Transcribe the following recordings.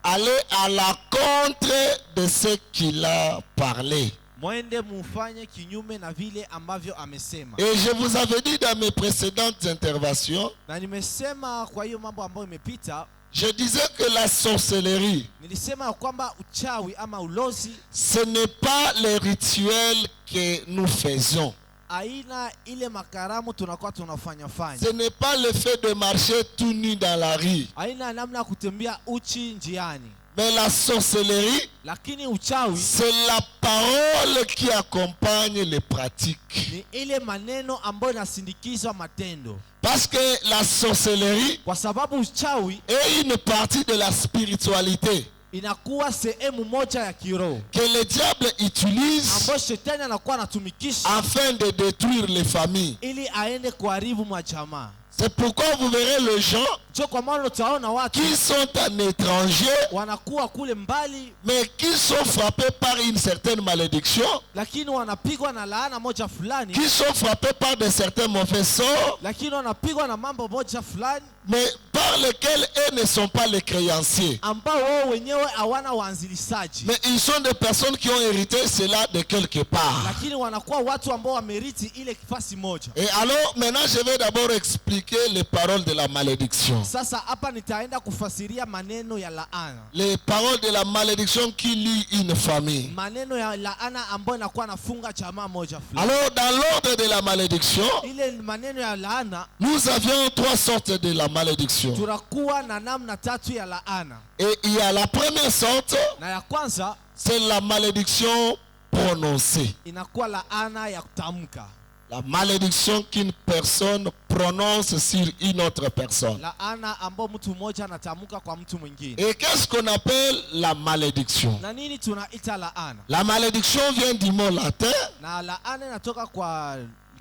allez à la contre de ce qu'il a parlé. Mwende mufanye kinyume na vile ambavyo amesema. Et je vous avais dit dans mes précédentes interventions, Na nimesema kwa hiyo mambo ambayo imepita, je disais que la sorcellerie, nilisema kwamba uchawi ama ulozi ce n'est pas les rituels que nous faisons. aina ile makaramu tunakuwa tunafanya fanya. Ce n'est pas le fait de marcher tout nu dans la rue. Aina namna kutembea uchi njiani. Mais la sorcellerie, Lakini uchawi c'est la parole qui accompagne les pratiques. ni ile maneno ambayo inasindikizwa matendo. Parce que la sorcellerie Kwa sababu uchawi est une partie de la spiritualité inakuwa sehemu moja ya kiroho que le diable utilise ambayo shetani anakuwa anatumikisha afin de détruire les familles. ili aende kuharibu majamaa. C'est pourquoi vous verrez les gens Cho kwa maana utaona watu qui sont en étranger, wanakuwa kule mbali mais qui sont frappés par une certaine malédiction, lakini wanapigwa na laana moja fulani, qui sont frappés par de certains mauvais sorts, lakini wanapigwa na mambo moja fulani mais par lesquels eux ne sont pas les créanciers. ambao wao wenyewe hawana waanzilishaji, Mais ils sont des personnes qui ont hérité cela de quelque part. lakini wanakuwa watu ambao wameriti ile kifasi moja. Et alors, maintenant, je vais d'abord expliquer les paroles de la malédiction. Sasa hapa nitaenda kufasiria maneno ya laana, Les paroles de la malédiction qui lient une famille. maneno ya laana ambayo inakuwa nafunga jamaa moja fulani. Alors, dans l'ordre de la malédiction, Ile maneno ya laana nous avions trois sortes de la malédiction. tunakuwa na namna tatu ya laana, Et il y a la première sorte, na ya kwanza c'est la malédiction prononcée. inakuwa laana ya kutamka, La malédiction qu'une personne prononce sur une autre personne. laana ambayo mtu mmoja anatamka kwa mtu mwingine. Et qu'est-ce qu'on appelle la malédiction? Na nini tunaita laana? La malédiction vient du mot latin Na laana inatoka kwa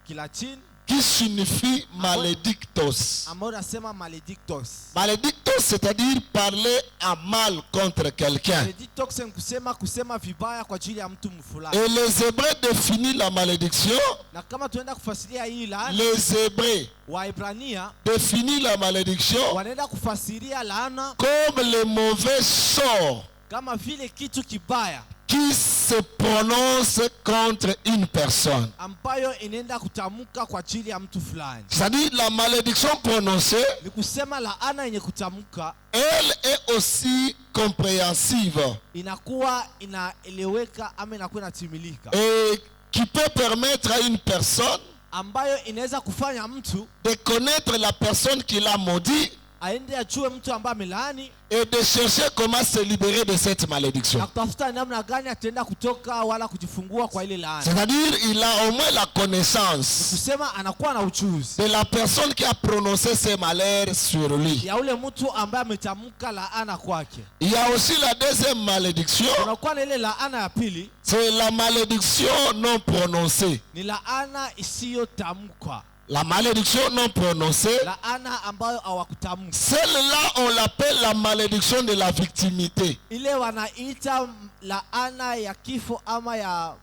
Kilatini qui signifie maledictos. ambayo nasema maledictos. Maledictos, c'est-à-dire parler à mal contre quelqu'un. Maledictos ni kusema vibaya kwa ajili ya mtu fulani. Et les Hébreux définissent la malédiction. Na kama tuenda kufasiria hii laana, Les Hébreux Waebrania définissent la malédiction wanaenda kufasiria laana comme le mauvais sort kama vile kitu kibaya qui se prononce contre une personne. ambayo inaenda kutamka kwa ajili ya mtu fulani. C'est-à-dire la malédiction prononcée, Ni kusema laana yenye kutamka elle est aussi compréhensive inakuwa inaeleweka ama inakuwa inatimilika, et qui peut permettre à une personne ambayo inaweza kufanya mtu de connaître la personne qui l'a maudit aende ajue mtu ambaye amelaani et de chercher comment se libérer de cette malédiction. na kutafuta namna gani ataenda kutoka wala kujifungua kwa ile laana. C'est-à-dire il a au moins la connaissance Kusema anakuwa na ujuzi de la personne qui a prononcé ces malheurs sur lui. ya ule mtu ambaye ametamka laana kwake. Il y a aussi la deuxième malédiction, Unakuwa na ile laana ya pili, c'est la malédiction non prononcée. ni laana isiyotamkwa, La malédiction non prononcée, laana ambayo hawakutamka. celle-là on l'appelle la malédiction de la victimité. Ile wanaita laana ya kifo ama ya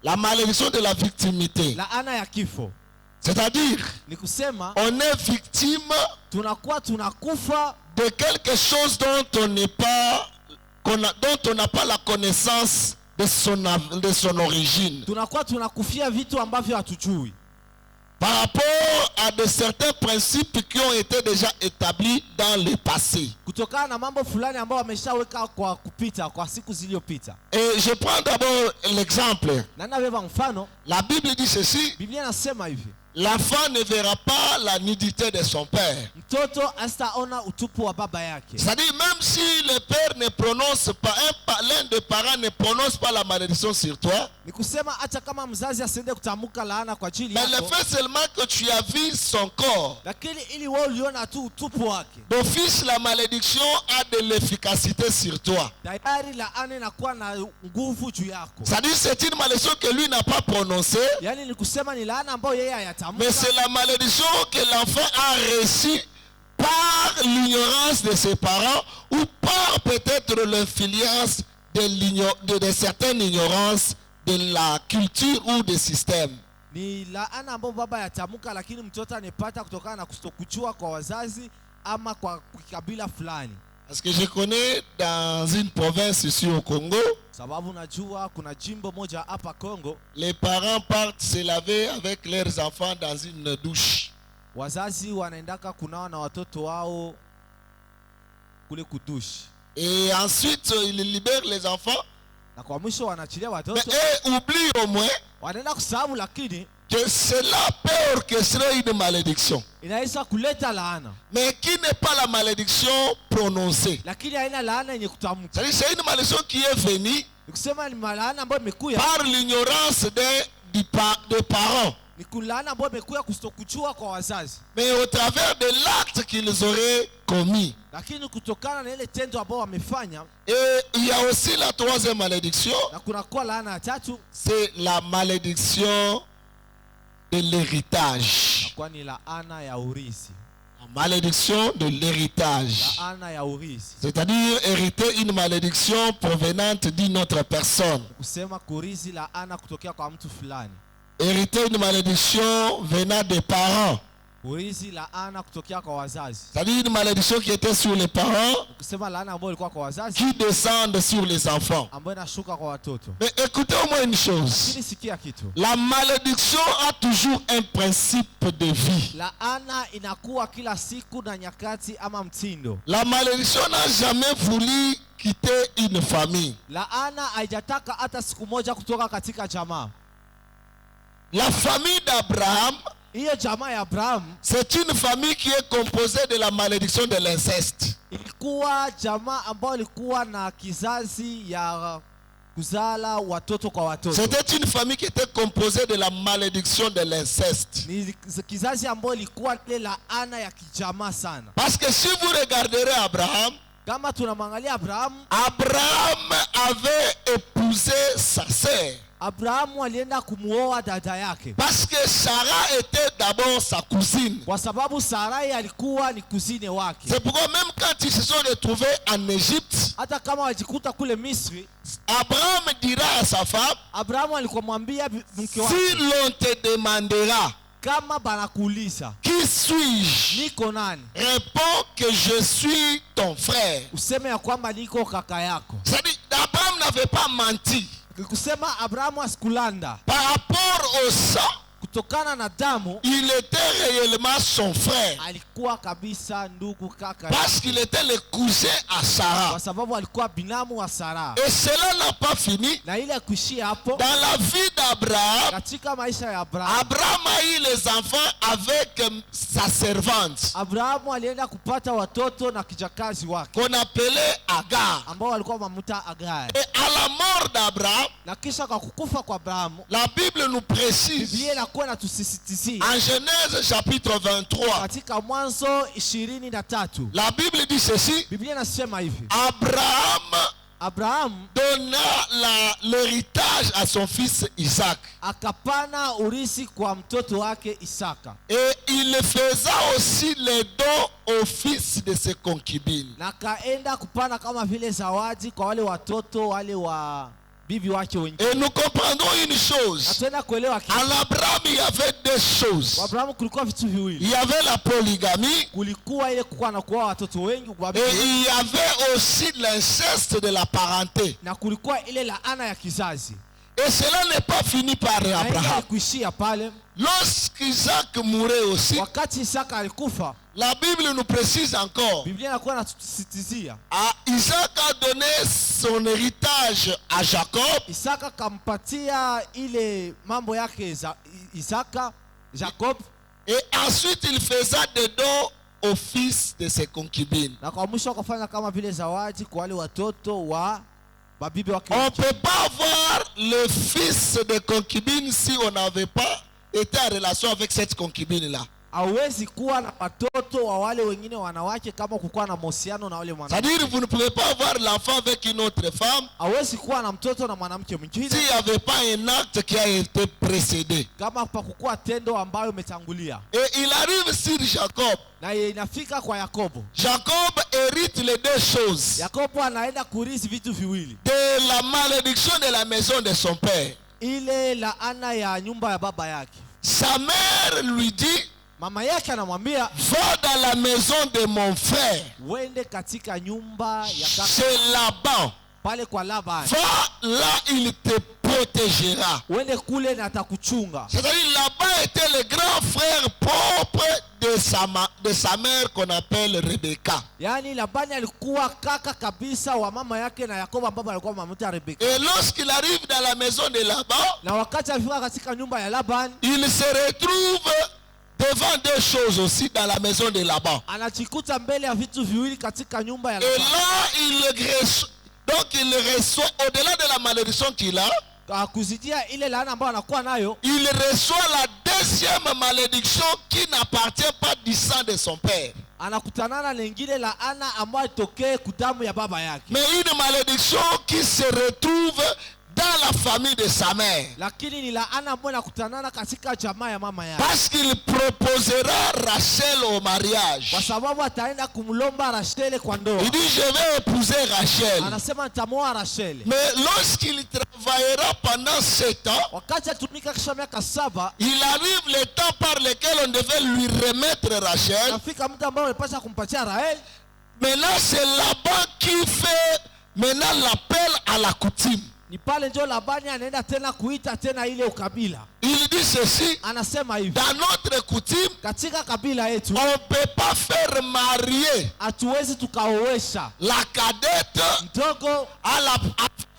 La malédiction de la victimité. laana ya kifo. C'est-à-dire, Ni kusema on est victime tunakuwa tunakufa de quelque chose dont on n'est pas, dont on n'a pas la connaissance de son origine. tunakuwa tunakufia vitu ambavyo hatujui Par rapport à de certains principes qui ont été déjà établis dans le passé. kutokana na mambo fulani ambayo wameshaweka kwa kupita kwa siku zilizopita. Et je prends d'abord l'exemple. Na nabeba mfano, La Bible dit ceci: Biblia inasema hivi, l'enfant ne verra pas la nudité de son père. mtoto asitaona utupu wa baba yake. C'est-à-dire, même si le père ne prononce pas, l'un des parents ne prononce pas la malédiction sur toi, Ni kusema hata kama mzazi asiende kutamka laana kwa ajili mais le yako, fait seulement que tu as vu son corps, lakini ili wewe uliona tu utupu wake, d'office la malédiction a de l'efficacité sur toi. tayari laana inakuwa na nguvu juu yako. C'est-à-dire, c'est une malédiction que lui n'a pas prononcée, Yani ni kusema ni laana ambayo yeye mais hayatamka, c'est la malédiction que l'enfant a reçue par l'ignorance de ses parents ou par peut-être l'influence de certaines ignorances de la culture ou des systèmes. ni laana ambayo baba yatamka, lakini mtoto anepata kutokana na kutokujua kwa wazazi ama kwa kabila fulani. Parce que je connais dans une province ici au Congo, sababu najua kuna jimbo moja hapa Kongo, les parents partent se laver avec leurs enfants dans une douche. wazazi wanaendaka kunawa na watoto wao kule kudushi, Et ensuite, ils libèrent les enfants. na kwa mwisho wanaachilia Mais watoto, eux oublient au moins wanaenda kusahabu, lakini que cela peut orchestrer une malédiction. inaweza kuleta laana, Mais qui n'est pas la malédiction prononcée. lakini haina laana yenye kutamka. C'est-à-dire c'est une malédiction qui est venue Nikusema ni laana ambayo imekuya, par l'ignorance des parents. ni kulaana ambayo imekuya kustokuchua kwa wazazi, Mais au travers de l'acte qu'ils auraient commis. lakini kutokana na ile tendo ambao wamefanya. Et il y a aussi la troisième malédiction, Na kuna kwa laana ya tatu, c'est la malédiction de l'héritage. kwa ni laana ya urithi, La malédiction de l'héritage. laana ya urithi, C'est-à-dire hériter une malédiction provenante d'une autre personne. kusema kurithi laana kutokea kwa mtu fulani, Hériter une malédiction venant des parents. urithi laana kutokea kwa wazazi, C'est-à-dire une malédiction qui était sur les parents, kusema laana ambayo ilikuwa kwa wazazi qui descend sur les enfants. ambayo inashuka kwa watoto. Mais écoutez au moins une chose. Lakini sikia kitu, La malédiction a toujours un principe de vie. laana inakuwa kila siku na nyakati ama mtindo. La malédiction n'a jamais voulu quitter une famille. Laana haijataka hata siku moja kutoka katika jamaa. La famille d'Abraham, Hiyo jamaa ya Abraham c'est une famille qui est composée de la malédiction de l'inceste. ilikuwa jamaa ambayo ilikuwa na kizazi ya kuzala watoto kwa watoto. C'était une famille qui était composée de la malédiction de l'inceste. Ni kizazi ambayo ilikuwa ile laana ya kijamaa sana. Parce que si vous regarderez Abraham, Kama tunamwangalia Abraham, Abraham avait épousé sa sœur. Abrahamu alienda kumuoa dada yake, Parce que Sarah était d'abord sa cousine. kwa sababu Sarai alikuwa ni kuzine wake. C'est pourquoi même quand ils se sont retrouvés en Égypte, Hata kama wajikuta kule Misri, Abraham dira à sa femme, Abrahamu alikuwa mwambia mke wake, si l'on te demandera, kama banakuuliza qui suis-je? niko nani, Réponds que je suis ton frère. useme ya kwamba niko kaka yako. C'est-à-dire, Abraham n'avait pas menti. Kusema Abrahamu asikulanda Par rapport au sang, kutokana na damu, il était réellement son frère. alikuwa kabisa ndugu kaka Parce yake, qu'il était le cousin à Sarah. kwa sababu alikuwa binamu wa Sara. Et cela n'a pas fini. Na ile kuishia hapo, Dans la vie d'Abraham, katika maisha ya Abrahamu, Abraham a eu les enfants avec sa servante, Abrahamu alienda kupata watoto na kijakazi wake qu'on appelait Agar. ambao walikuwa mamuta Agari. Et à la mort d'Abraham, Na kisha kwa kukufa kwa Abrahamu, la Bible nous précise, Biblia inakuwa inatusisitizia en Genèse chapitre 23, katika Mwanzo 23, la Bible dit ceci, Biblia inasema hivi: Abraham Abrahamu donna l'héritage à son fils Isaac. akapana urisi kwa mtoto wake Isaka, Et il faisait aussi les dons au fils de ses concubines. na kaenda kupana kama vile zawadi kwa wale watoto wale wa bibi wake wengine. Et nous comprendrons une Na chose. tuenda kuelewa kitu. En Abraham, il y avait deux choses. Kwa Abrahamu kulikuwa vitu viwili. Il y avait la polygamie Kulikuwa ile kuwa na kuoa watoto wengi kwa et bibi, il y avait aussi l'inceste de la parenté. na kulikuwa ile laana ya kizazi. Et cela n'est pas fini par Na ile Abraham. kuishia pale. Lorsqu'Isaac mourait aussi, Wakati Isaka alikufa, la Bible nous précise encore. Biblia inakuwa inatusisitizia Isaac a donné son héritage à Jacob. Isaka kampatia ile mambo yake za Isaka Jacob, Et ensuite, il faisait des dons au fils de ses concubines. na kwa mwisho akafanya kama vile zawadi kwa wale watoto wa babibi wake. On ne peut pas avoir le fils de concubine si on n'avait pas été en relation avec cette concubine-là. Hawezi kuwa na watoto wa wale wengine wanawake kama kukuwa na mahusiano na wale mwanamke. C'est-à-dire, vous ne pouvez pas avoir l'enfant avec une autre femme Hawezi kuwa na mtoto na mwanamke s'il mwingine n'y avait pas un acte qui a été précédé. kama pakukuwa tendo ambayo imetangulia. Et il arrive sur Jacob. Na inafika kwa Yakobo. Jacob hérite les deux choses. Yakobo anaenda kurithi vitu viwili. De la malédiction de la maison de son père. Ile laana ya nyumba ya baba yake. Sa mère lui dit, Mama yake anamwambia, va dans la maison de mon frère, wende katika nyumba ya kaka chez Laban. pale kwa Labani. Va là, il te protégera. Wende kule na atakuchunga. C'est-à-dire, Laban était le grand frère propre de sa mère qu'on appelle Rebecca. Yaani Labani alikuwa kaka kabisa wa mama yake na Yakobo ambaye alikuwa mamamuta Rebeka. Et lorsqu'il arrive dans la maison de Laban, Na wakati alifika katika nyumba ya Labani, il se retrouve devant deux choses aussi dans la maison de Laban. anajikuta mbele ya vitu viwili katika nyumba ya Et Labani. là, il reçoit, au-delà de la malédiction qu'il a, Kuzidia ile laana ambayo anakuwa nayo, il reçoit la deuxième malédiction qui n'appartient pas du sang de son père. anakutanana na nyingine laana ambayo itokee kudamu ya baba yake. Mais une malédiction qui se retrouve dans la famille de sa mère. Lakini ni laana ambayo inakutanana katika jamaa ya mama yake. Parce qu'il proposera Rachel au mariage. Kwa sababu ataenda kumlomba Rachel kwa ndoa. Il dit, je vais épouser Rachel. Anasema nitamoa Rachel. Mais lorsqu'il travaillera pendant 7 ans, Wakati atumika kisha miaka 7, il arrive le temps par lequel on devait lui remettre Rachel. nafika muda ambao alipaswa kumpatia Rahel. Maintenant, c'est Laban qui fait maintenant l'appel à la coutume. Ni pale ndio Labani anaenda tena kuita tena ile ukabila. Il dit ceci, Anasema hivi, dans notre coutume, katika kabila yetu on ne peut pas faire marier hatuwezi tukaoesha la cadette mdogo à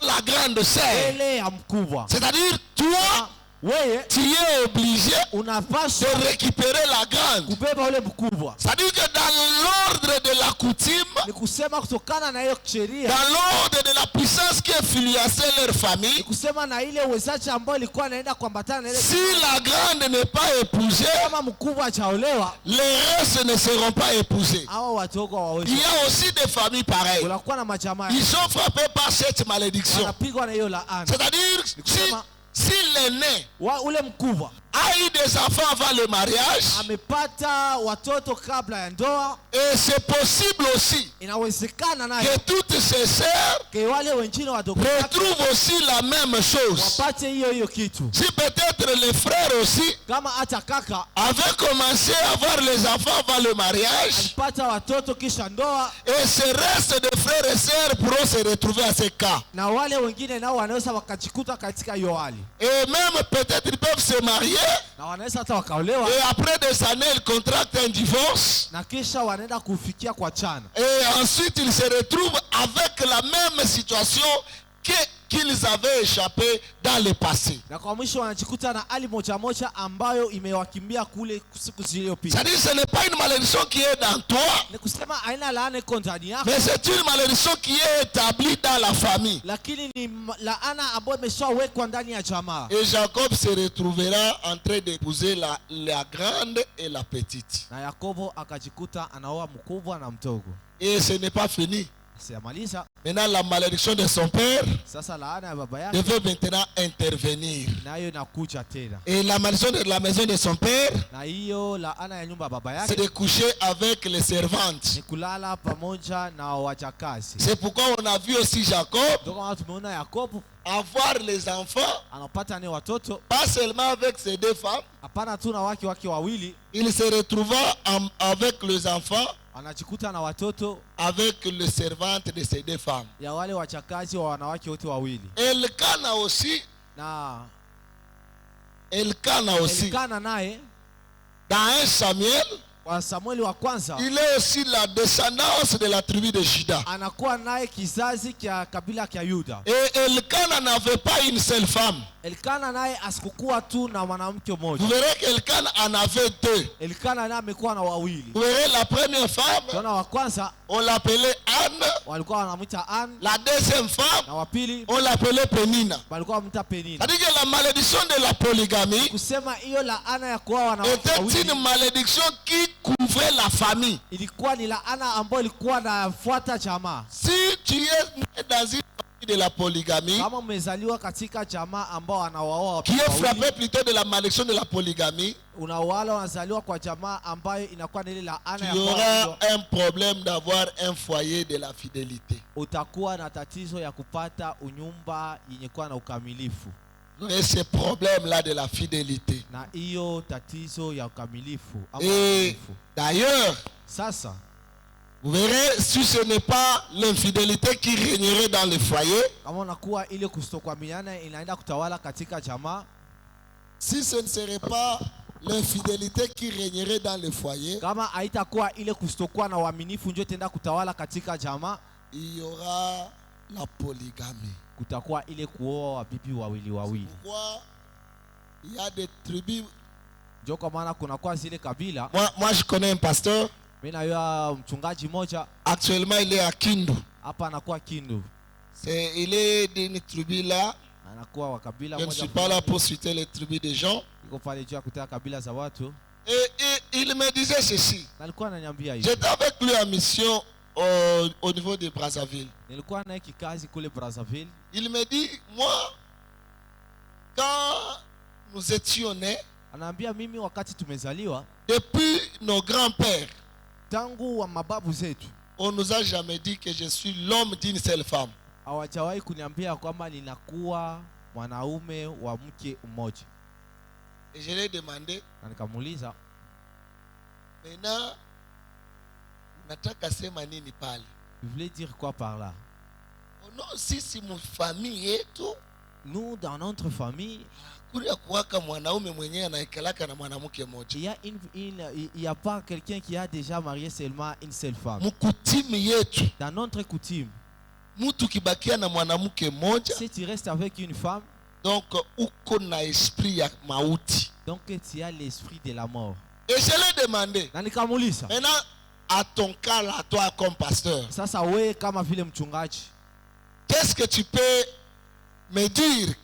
la grande sœur. ile ya mkubwa. C'est-à-dire, toi, Wewe tu es obligé unapaswa de récupérer la grande. kubeba ule mkubwa. C'est-à-dire que dans l'ordre de la coutume, Ni kusema kutokana na hiyo sheria, dans l'ordre de la puissance qui influençait leur ni famille, kusema na ile uwezaji ambao ilikuwa inaenda kuambatana na ile, si la grande n'est pas épousée, kama mkubwa hajaolewa les restes ne seront pas épousés. hao watoto Il waoesha. y a aussi des familles pareilles. Unakuwa na majamaa Ils sont frappés par cette malédiction. wanapigwa na hiyo laana. C'est-à-dire, si l'aîné Ule mkubwa a eu des enfants avant le mariage, amepata watoto kabla ya ndoa, et c'est possible aussi inawezekana naye que toutes ces sœurs ke wale wengine wadogo retrouvent aussi la même chose. wapate hiyo kitu. Si peut-être les frères aussi Kama hata kaka avaient commencé à avoir les enfants avant le mariage, alipata watoto kisha ndoa, et ces restes de frères et sœurs pourront se retrouver à ce cas. na wale wengine nao wanaweza wakajikuta katika hiyo hali, Et même peut-être ils peuvent se marier, na wanaweza hata wakaolewa, et après des années ils contractent un divorce, na kisha wanaenda kufikia kwa chana, et ensuite ils se retrouvent avec la même situation qu'ils avaient échappé dans le passé. na kwa mwisho wanajikuta na hali moja moja ambayo imewakimbia kule siku zilizopita. C'est-à-dire ce n'est pas une malédiction qui est dans toi, Ni kusema aina laana iko ndani yako, mais c'est une malédiction qui est établie dans la famille. lakini ni laana ambayo imeshawekwa ndani ya jamaa. Et Jacob se retrouvera en train d'épouser la grande et la petite. Na Yakobo akajikuta anaoa mkubwa na mdogo. Et ce n'est pas fini. Siyamaliza. Maintenant, la malédiction de son père Sasa laana ya baba yake devait maintenant intervenir. nayo inakuja tena. Et la malédiction de la maison de son père, Na hiyo laana ya nyumba ya baba c'est yake de coucher avec les servantes. ni kulala pamoja na wajakazi. C'est pourquoi on a vu aussi Jacob Ndio maana tumeona Yakobo avoir les enfants, anapata ni watoto, pas seulement avec ses deux femmes, hapana tu na wake wawili, il se retrouva avec les enfants, anajikuta na watoto avec les servantes de ses deux femmes. ya wale wachakazi wa wanawake wote wawili. Elkana aussi, Na Elkana aussi, Elikana naye dans 1 Samuel, kwa Samueli wa kwanza il est aussi la descendance de la tribu de Juda. anakuwa naye kizazi kya kabila kya Yuda. Et Elkana n'avait pas une seule femme. Elikana naye asikukuwa tu na mwanamke mmoja. Vous verrez qu'Elkana en avait deux. Elikana naye amekuwa na wawili. Vous verrez la première femme, Tuna wa kwanza on l'appelait Anne. walikuwa wanamwita Anne, La deuxième femme, na wa pili on l'appelait Pénina. walikuwa wanamwita Penina. C'est-à-dire que la malédiction de la polygamie Kusema hiyo laana ya kuoa wanawake était wawili une malédiction qui couvrait la famille. ilikuwa ni laana ambayo ilikuwa nafuata jamaa. Si tu es né dans une famille de la polygamie, Kama umezaliwa katika jamaa ambao anawaoa qui est wawili, frappé plutôt de la malédiction de la polygamie, unawala wanazaliwa kwa jamaa ambayo inakuwa ni ile laana ya tu auras kuoa, un problème d'avoir un foyer de la fidélité. utakuwa na tatizo ya kupata unyumba yenye kuwa na ukamilifu. Et ce problème-là de la fidélité. na hiyo tatizo ya ukamilifu ama Et uaminifu. d'ailleurs, Sasa vous verrez, si ce n'est pas l'infidélité qui régnerait dans le foyer, kama unakuwa ile kustokuaminiana inaenda kutawala katika jamaa, si ce ne serait pas l'infidélité qui régnerait dans le foyer, kama haitakuwa ile kustokuwa na uaminifu ndio itaenda kutawala katika jamaa, il y aura la polygamie. kutakuwa ile kuoa wabibi wawili wawili. Pourquoi il y a des tribus. Ndio kwa maana kunakuwa zile kabila. Moi, je connais un pasteur. Mimi najua mchungaji mmoja Actuellement, il est à Kindu. hapa anakuwa Kindu. Il est d'une tribu là. Anakuwa wa kabila Je ne moja. suis pas là pour citer les tribus des gens. Iko pale juu ya kutaka kabila za watu. Et il me disait ceci. Na alikuwa ananiambia hivi. J'étais avec lui en mission au niveau de Brazzaville. Nilikuwa naye kikazi kule Brazzaville. Il me dit, moi, quand nous étions nés, Anaambia mimi wakati tumezaliwa, depuis nos grands-pères, tangu wa mababu zetu, on nous a jamais dit que je suis l'homme d'une seule femme. hawajawahi kuniambia kwamba ninakuwa mwanaume wa mke mmoja. Et je lui ai demandé, Na nikamuuliza, maintenant, nataka sema nini pale? vous voulez dire quoi par là? Oh non, si mon famille yetu, Nous, dans notre famille, kulia kuwaka mwanaume mwenyewe anaekelaka na mwanamke mmoja. il y a pas quelqu'un qui a déjà marié seulement une seule femme. Mkutimi yetu, Dans notre coutume, mtu kibakia na mwanamke mmoja, si tu restes avec une femme, donc uko na esprit ya mauti. donc tu as l'esprit de la mort. Et je l'ai demandé, Na nikamuuliza, maintenant, à ton cas là, toi comme pasteur, sasa wewe kama vile mchungaji, qu'est-ce que tu peux me dire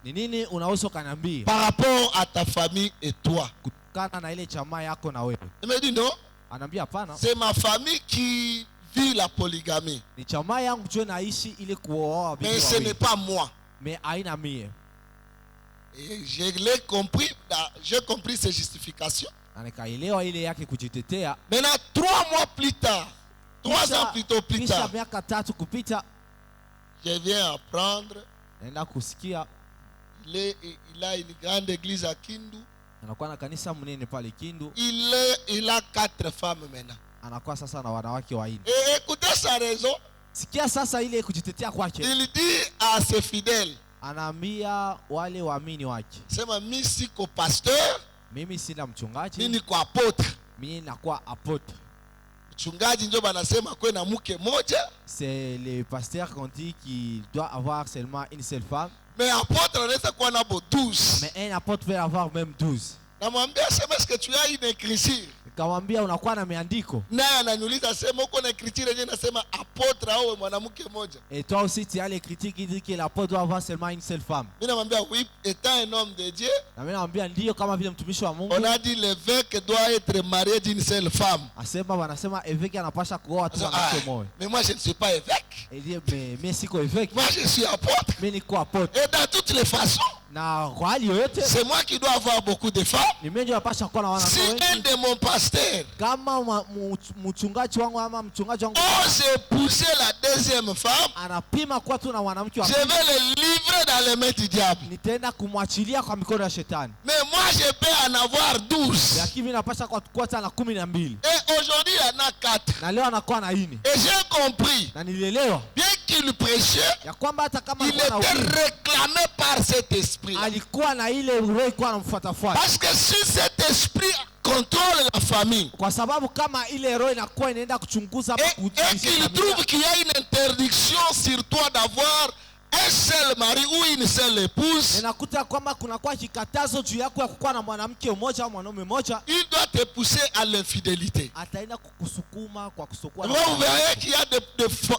ni nini unaweza kuniambia par rapport à ta famille et toi? kutokana na ile jamaa yako na wewe? Il me dit non, Anaambia hapana, c'est ma famille qui vit la polygamie, ni jamaa yangu ndio naishi ile kuoa bibi mais ce wawili, n'est pas moi. mais haina mie. Et je l'ai compris, j'ai compris ses justifications. Na nikaelewa ile yake kujitetea. Maintenant, 3 mois plus tard, 3 ans plutôt plus Kisha tard, miaka 3 kupita, je viens apprendre, naenda kusikia il a une grande église à Kindu. anakuwa na kanisa mnene pale Kindu, Il a 4 femmes maintenant. anakuwa sasa na wanawake wanne. Et écoutez sa raison. Sikia sasa ile kujitetea kwake. Il dit à ses fidèles, Anaambia wale waamini wake, sema mimi siko pasteur, mimi sina mchungaji, mimi niko apôtre. mimi nakuwa apôtre. Mchungaji ndio banasema kwe na mke moja, C'est le pasteur qu'on dit qu'il doit avoir seulement une seule femme, mais apôtre anaweza kuwa nabo 12. mais un apôtre peut avoir même 12. Namwambia sema, est-ce que tu as une écriture? Nikamwambia unakuwa na miandiko? Naye ananiuliza sema, uko na écriture yenyewe nasema apôtre awe mwanamke moja? Et toi aussi tu as les critiques qui disent que l'apôtre doit avoir seulement une seule femme. Mimi namwambia oui, étant un homme de Dieu, Na mimi namwambia ndio, kama vile mtumishi wa Mungu on a dit l'évêque doit être marié d'une seule femme. asema, wanasema évêque anapasha kuoa tu mwanamke mmoja. Mais moi je ne suis pas évêque, Il dit mais siko évêque, moi je suis apôtre. mimi niko apôtre. Et dans toutes les façons, Na kwa hali yoyote c'est moi qui dois avoir beaucoup de femmes. ni mimi ndio napasha kuwa na Si wanawake un wengi. de mon pasteur Kama mchungaji wangu ama mchungaji wangu ose épouser la deuxième femme, anapima kwa tu na mwanamke wa je vais le livrer dans les mains du diable. nitaenda kumwachilia kwa mikono ya shetani. Mais moi je peux en avoir 12. Lakini mimi napasha kwa tu na 12. Et aujourd'hui il y en a 4. Na leo anakuwa na 4. Et j'ai compris, Na nilielewa bien qu'il prêchait, ya kwamba hata kama il alikuwa na était wingi, réclamé par cet esprit. alikuwa na ile roho ilikuwa anamfuatafuata, Parce que si cet esprit contrôle la famille kwa sababu kama ile roho inakuwa inaenda kuchunguza et qu'il trouve qu'il y a une interdiction sur toi d'avoir un seul mari ou une seule épouse, inakuta kwamba kunakuwa kikatazo juu yako ya kukuwa na mwanamke mmoja au mwanaume mmoja, il doit te pousser à l'infidélité. ataenda kukusukuma kwa kusokuwa Vous verrez qu'il y a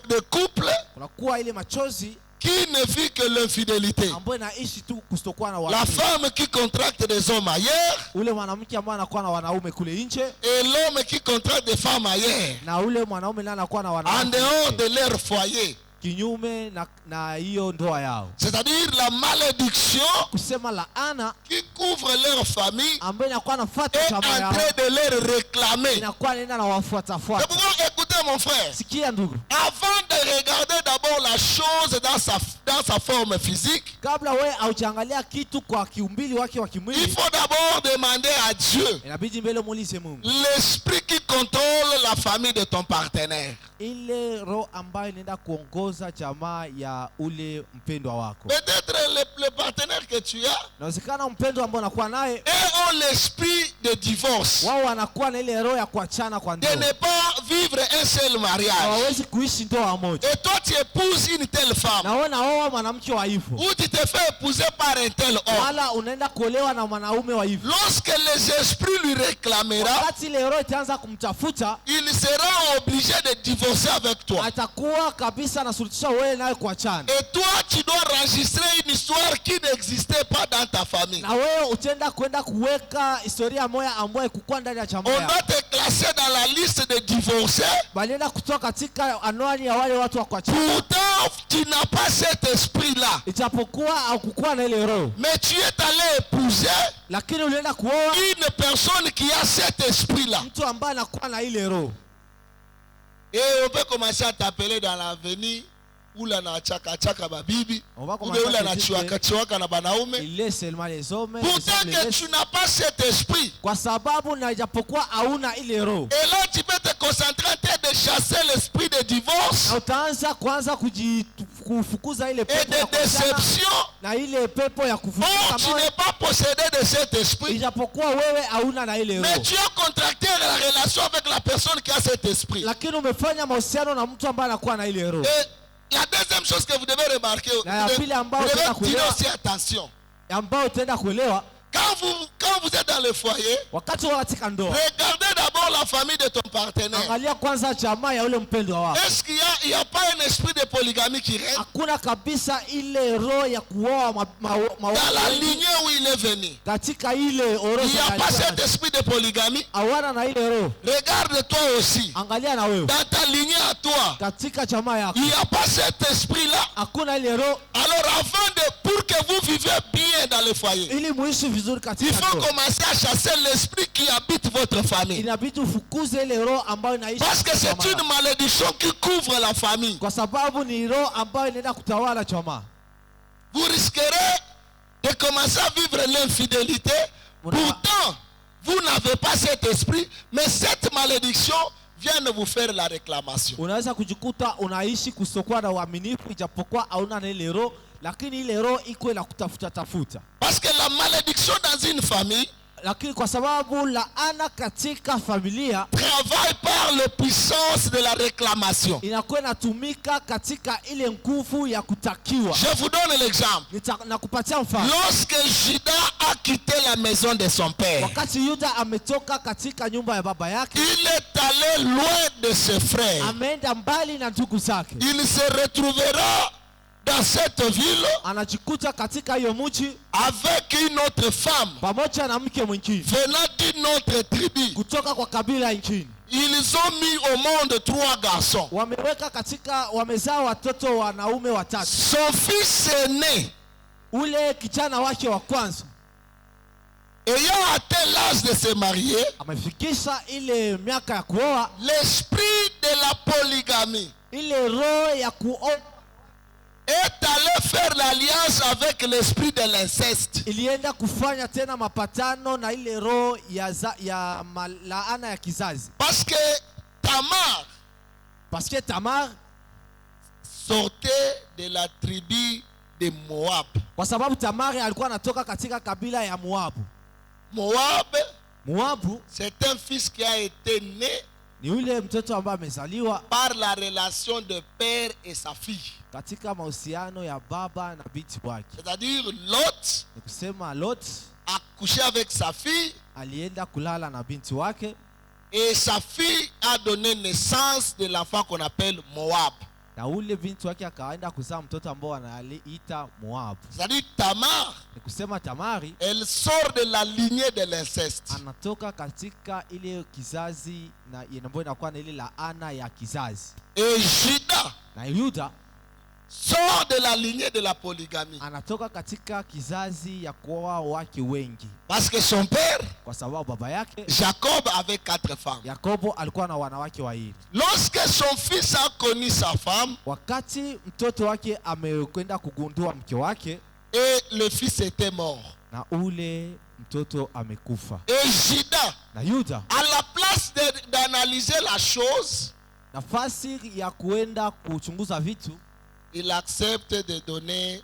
des couples kunakuwa ile machozi qui ne vivent que l'infidélité. ambayo inaishi tu kusokuwa na La wanaume. femme qui contracte des hommes ailleurs Ule mwanamke ambaye anakuwa na wanaume kule nje, et l'homme qui contracte des femmes ailleurs, na ule mwanaume naye anakuwa na en wanawake dehors de leur foyer. kinyume na hiyo ndoa yao, C'est-à-dire la malédiction kusema laana qui couvre leur famille ambayo inakuwa est nafuata en jamaa yao, train de leur réclamer. inakuwa inaenda na C'est wafuatafuata. pourquoi, écoutez Écoutez mon frère. Sikia ndugu, Avant de regarder d'abord la chose dans sa forme physique, kabla wewe auchangalia kitu kwa kiumbili wake wa il kimwili, faut d'abord demander à Dieu inabidi mbele muulize Mungu l'esprit qui contrôle la famille de ton partenaire. ile roho ambayo inaenda kuongoza jamaa ya ule mpendwa wako. Peut-être le partenaire que tu as Inawezekana mpendwa ambao unakuwa naye et ont l'esprit de divorce, wao wanakuwa na ile roho ya kuachana kwa de ndoa, ne pas vivre un seul mariage. hawawezi kuishi ndoa moja. Et toi tu épouses une telle femme, Na wewe naoa mwanamke wa hivyo, ou tu te fais épouser par un tel homme. wala unaenda kuolewa na mwanaume wa hivyo. Lorsque les esprits lui réclamera, Wakati ile roho itaanza kumtafuta, il sera obligé de divorcer avec toi. atakuwa kabisa anasuluhisha wewe naye kuachana. Et toi, tu dois enregistrer une histoire qui n'existait pas dans ta famille. Na wewe utaenda kwenda kuweka historia moja ambayo ikukua ndani ya chama On yako. doit te classer dans la liste des divorcés. Balienda kutoka katika anwani ya wale watu wa kuachana. Pourtant, tu n'as pas cet esprit-là. Ijapokuwa au kukuwa na ile roho, Mais tu es allé épouser lakini ulienda kuoa une personne qui a cet esprit-là. mtu ambaye anakuwa na ile roho. Et on peut commencer à t'appeler dans l'avenir. Ula na chaka chaka babibi. On va Ou commencer ula à na te dire chiwaka chiwaka na banaume. il laisse seulement les hommes, les Pourtant hommes les que laissent. tu n'as pas cet esprit. Kwa sababu na ijapokuwa hauna ile roho, Et là, tu peux te concentrer en train de chasser l'esprit de divorce na utaanza kwanza kufukuza ile et pepo ya de kuachana déception. na ile pepo ya Or, kufukuza tu moyo, n'es pas possédé de cet esprit. ijapokuwa wewe hauna na ile Mais roho, tu as contracté la relation avec la personne qui a cet esprit. lakini umefanya mahusiano na mtu ambaye anakuwa na ile roho. Et la deuxième chose que vous devez remarquer, vous Na ya pili ambayo devez tena tirer kuelewa, aussi attention. ambayo utaenda kuelewa Quand vous êtes dans le foyer, wakati wa katika ndoa. regardez d'abord la famille de ton partenaire. Angalia kwanza jamaa ya ule mpendwa wako. Est-ce qu'il y a pas un esprit de polygamie qui règne Hakuna kabisa ile roho ya kuoa dans la lignée où il est venu? katika ile Il n'y orodha a pas cet ya esprit de polygamie. hawana na ile roho. Regarde-toi aussi. Angalia na wewe Dans ta lignée à toi, katika jamaa yako il n'y a pas cet esprit-là. hakuna ile roho, Alors pour que vous vivez bien dans le foyer, ili muishi vizuri il katika faut ndoa. commencer à chasser l'esprit qui habite votre famille. Inabidi ufukuze ile roho ambayo inaishi Parce que katika c'est jamaa une yako. malédiction qui couvre la famille. Kwa sababu ni roho ambayo inaenda kutawala jamaa. Vous risquerez de commencer à vivre l'infidélité. Pourtant, vous n'avez pas cet esprit, mais cette malédiction vient de vous faire la réclamation. Unaweza kujikuta unaishi kusokuwa na uaminifu ijapokuwa hauna na ile roho, lakini ile roho iko ila kutafuta tafuta. Parce que la malédiction dans une famille Lakini kwa sababu laana katika familia travaille par la puissance de la réclamation. inakuwa inatumika katika ile nguvu ya kutakiwa. Je vous donne l'exemple. Nakupatia mfano. Lorsque Judas a quitté la maison de son père, Wakati Yuda ametoka katika nyumba ya baba yake, il est allé loin de ses frères. ameenda mbali na ndugu zake. Il se retrouvera dans cette ville Anajikuta katika hiyo mji avec une autre femme pamoja na mke mwingine venant d'une autre tribu. kutoka kwa kabila nchini. Ils ont mis au monde 3 garçons. Wamezaa watoto wanaume watatu. Son fils aîné, Ule kijana wake wa kwanza ayant atteint l'âge de se marier, amefikisha ile miaka ya kuoa, l'esprit de la polygamie ile roho ya kuoa est allé faire l'alliance avec l'esprit de l'inceste. ilienda kufanya tena mapatano na ile roho ya laana ya kizazi. Parce que Tamar Parce que Tamar sortait de la tribu de Moab. kwa sababu Tamari alikuwa anatoka katika kabila ya Moabu. Moabu c'est un fils qui a été né ni yule mtoto ambaye amezaliwa par la relation de père et sa fille. katika mahusiano ya baba na binti wake. C'est-à-dire Lot Ni kusema Lot a couché avec sa fille alienda kulala na binti wake, et sa fille a donné naissance de l'enfant qu'on appelle Moab. na ule binti wake akaenda kuzaa mtoto ambao analiita Moabu. C'est-à-dire Tamar, Ni kusema Tamari elle sort de la lignée de l'inceste. anatoka katika ile kizazi na ambayo inakuwa na ile laana ya kizazi. Et Judas Na Yuda sort de la lignée de la polygamie. anatoka katika kizazi ya kuoa wake wengi, Parce que son père, kwa sababu baba yake Jacob, avait 4 femmes. Yakobo alikuwa na wanawake wawili. Lorsque son fils a connu sa femme, Wakati mtoto wake amekwenda kugundua mke wake, et le fils était mort, na ule mtoto amekufa, et Juda, na Yuda à la place d'analyser la chose, nafasi ya kuenda kuchunguza vitu, il accepte de donner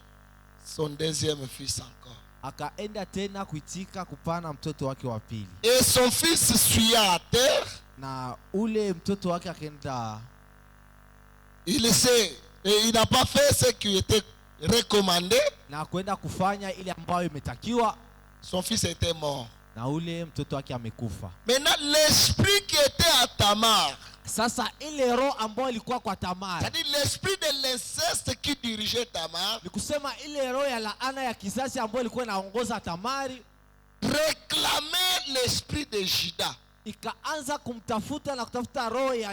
son deuxième fils encore. akaenda tena kuitika kupana mtoto wake wa pili, Et son fils suya à terre, na ule mtoto wake akaenda, il n'a pas fait ce qui était recommandé. na kwenda kufanya ile ambayo imetakiwa, Son fils était mort. na ule mtoto wake amekufa. Maintenant, l'esprit qui était à Tamar, Sasa ile roho ambayo ilikuwa kwa Tamari, c'est-à-dire l'esprit de l'inceste qui dirigeait Tamar, ni kusema ile roho ya laana ya kizazi ambayo ilikuwa inaongoza Tamari, réclamait l'esprit de Juda. ikaanza kumtafuta na kutafuta roho ya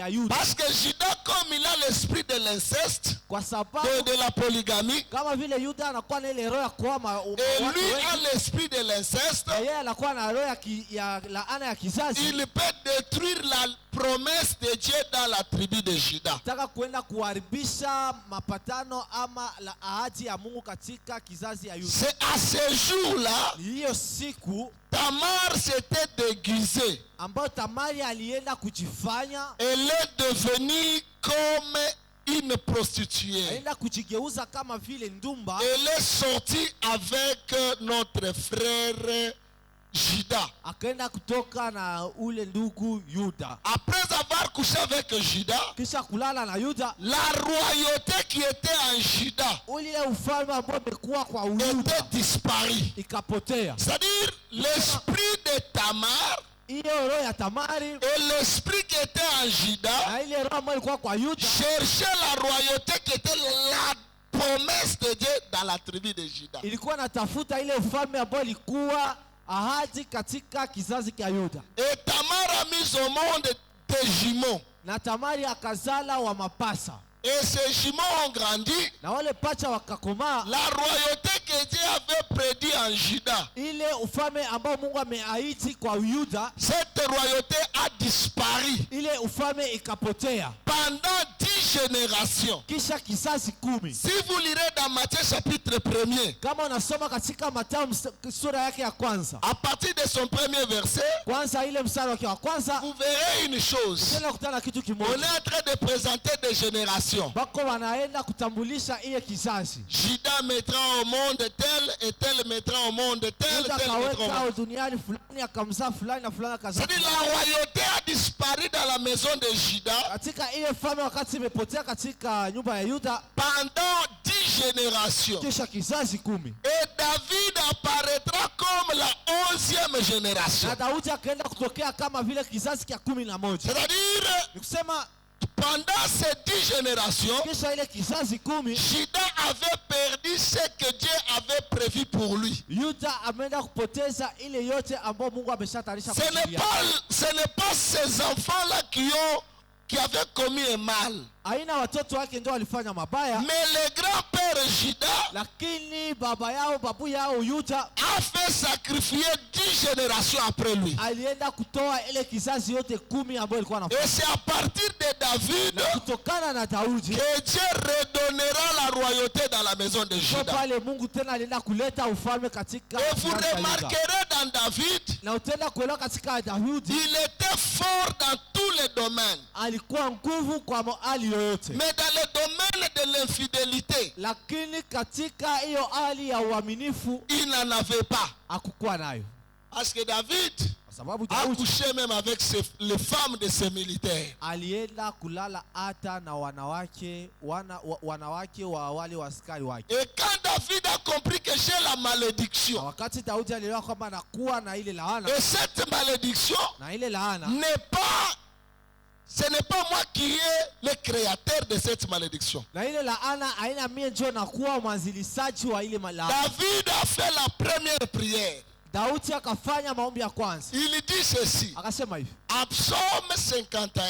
Yuda, Parce que Juda, comme il a l'esprit de l'inceste, kwa sababu de la polygamie, kama vile Yuda anakuwa na ile roho ya kuoa et watu lui wengi, a l'esprit de l'inceste, na yeye anakuwa na roho ya laana ya kizazi, il peut détruire la promesse de Dieu dans la tribu de Juda. taka kuenda kuharibisha mapatano ama la ahadi ya Mungu katika kizazi ya Yuda. C'est à ce jour-là, Hiyo siku Tamar s'était déguisée. ambayo Tamari alienda kujifanya, Elle est devenue comme une prostituée. alienda kujigeuza kama vile ndumba, Elle est sortie avec notre frère Juda. akaenda kutoka na ule ndugu Yuda. Après avoir couché avec Juda, Kisha kulala na Yuda, la royauté qui était en Juda ule ufalme ambao umekuwa kwa Yuda était disparue. ikapotea. C'est-à-dire l'esprit de Tamar Hiyo roho ya Tamari et l'esprit qui était en Juda na ile roho ambayo ilikuwa kwa Yuda cherchaient la royauté qui était la promesse de Dieu dans la tribu de Juda. ilikuwa natafuta ile ufalme ambao ilikuwa ahadi katika kizazi cha Yuda. Et Tamar a mis au monde des jumeaux. Na Tamari akazala wa mapasa, Et ces jumeaux ont grandi. na wale pacha wakakomaa. La royauté que Dieu avait prédit en Juda, Ile ufalme ambao Mungu ameahidi kwa Yuda, cette royauté a disparu ile ufalme ikapotea pendant 10 générations. kisha kizazi 10. Si vous lirez dans Matthieu chapitre 1er, Kama unasoma katika Mathayo sura yake ya kwanza, à partir de son premier verset, kwanza ile mstari wake wa kwanza, vous verrez une chose. tena kutana na kitu On kimoja. est en train de présenter des générations. Bako wanaenda kutambulisha ile kizazi. Juda mettra au monde tel et tel mettra au monde tel, Yuda tel mettra au akaweka monde. duniani fulani, akamzaa fulani na fulani akazaa. C'est-à-dire la royauté a disparu dans la maison de Juda Katika ile falme wakati imepotea katika nyumba ya Yuda pendant 10 générations. kisha kizazi 10. Et David apparaîtra comme la 11e génération. Na Daudi akaenda kutokea kama vile kizazi cha 11. C'est-à-dire, Ni kusema pendant ces 10 générations, kisha ile kizazi 10 Juda avait perdu ce que Dieu avait prévu pour lui. Yuda ameenda kupoteza ile yote ambayo Mungu ameshatarisha kwa Ce ajili yake. n'est pas ces enfants-là qui avaient commis un mal. Aina watoto wake ndio walifanya mabaya, Mais le grand-père Juda lakini baba yao, babu yao Yuda a fait sacrifier 10 générations après lui. alienda kutoa ile kizazi yote 10 ambayo ilikuwa Et anafanya. c'est à partir de David Kutokana na Daudi que Dieu redonnera la royauté dans la maison de ndio Juda. pale Mungu tena alienda kuleta ufalme katika Et vous kizazi cha Yuda. remarquerez dans David, Na utaenda kuelewa katika Daudi il était fort dans tous les domaines. alikuwa nguvu kwa hali yoyote, Mais dans le domaine de l'infidélité, lakini katika hiyo hali ya uaminifu il n'en avait pas. hakukuwa nayo, Parce que David kwa sababu a Daudi couché même avec les femmes de ses militaires. alienda kulala hata na wanawake wa wale askari wake. Et quand David a compris que j'ai la Na malédiction, wakati Daudi alielewa kwamba anakuwa na ile laana, et cette malédiction na ile laana ce n'est pas moi qui est le créateur de cette malédiction. na ile laana haina mie ndio nakuwa mwanzilisaji wa ile laana. David a fait la première prière. Daudi akafanya maombi ya kwanza, Il dit ceci, akasema hivi à Psaume 51.